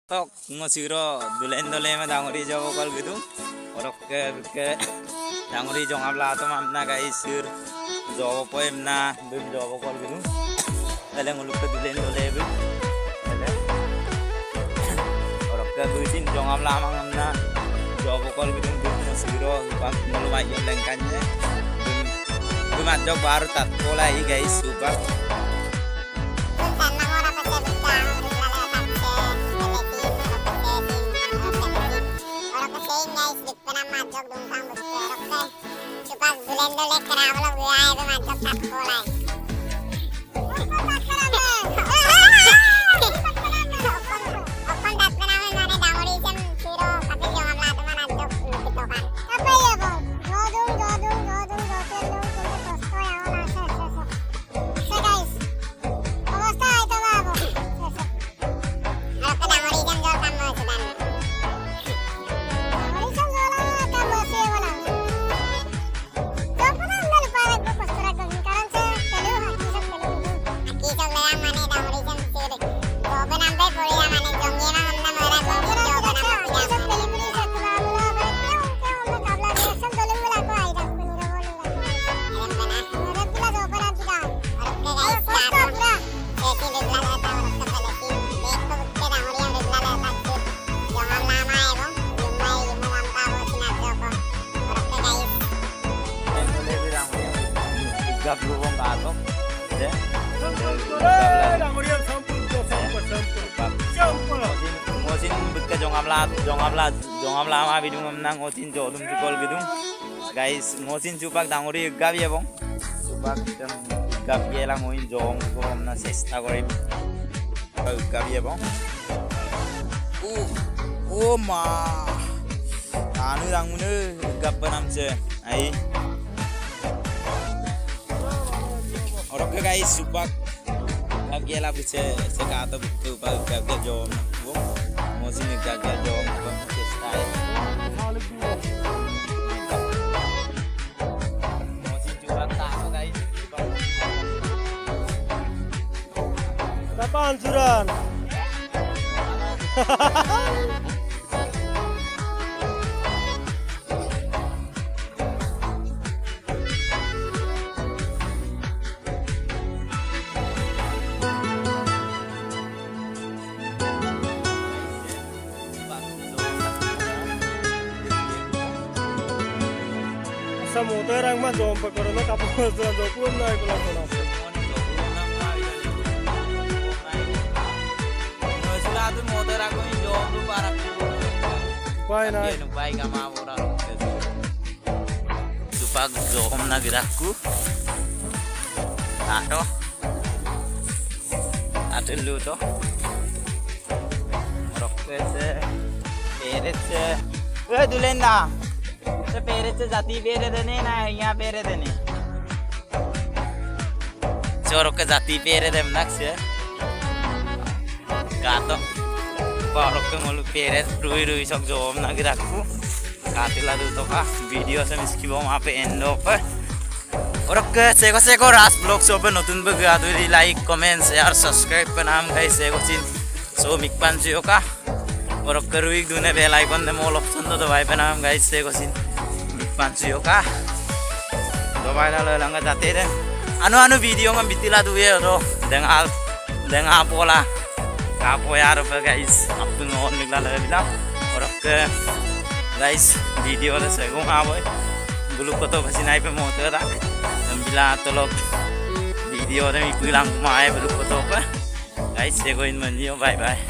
tok ngosiro dulen-dule ma dangori jawo kal gitu orok ke dangori jong abla to mamna guys sir jawo poemna bim jawo kal gitu ele nguluk ke dulen-dule bu ele orok ke busin jong abla mamna jawo kal gitu bim ngosiro bak mulai yang lengkannya bim ajok baru tat pola i guys super gap lubong katok ya mosin betka jong amla ma bidung menang otin jolum jukol bidung guys mosin cupak dangori gap ya bong cupak jam gap ya lang oin jong ko na sesta gorim gap ya bong oh ma anu dangune gap banamse ai Oke guys, supak lagi lah bisa sekata betul pak gagal jom, mau sini gagal jom, style. Mau sini curang tak guys. Kapan curang? Motor ang mah jom pekoro na kapal sudah jopun na ipulang pulang. Sudah tu motor aku ini jom tu para. Baik na. Baik kama orang. Supak jom na geraku. Aduh. Aduh lu tu. Morok se. Peres se. Dulenda. Se pere se jati pere dene na यहाँ pere dene चोरों के जाति pere dem nak se gato बारों के मोलू pere रुई sok jom na giraku काटिला दो तो का वीडियो से मिसकी वो वहाँ पे एंड पर और के सेको रास ब्लॉग शो पे नतुन बगा तो लाइक कमेंट शेयर सब्सक्राइब पे नाम गाइस सेको चिन सो मिक पंचियो का और के रुई दुने बेल आइकन दे मोल ऑप्शन तो भाई पे नाम guys Seiko chin Pancio ka do bay na lang ka dati den ano video ngam bitila duwe do dengan pola kapo yaro pa guys apun ngon nigla la bilang orok ke guys video la segong aboy bulu ko to pasinay pe motor rak bila tolok video na mi pulang kumae bulu ko to pa guys segoin manyo bye bye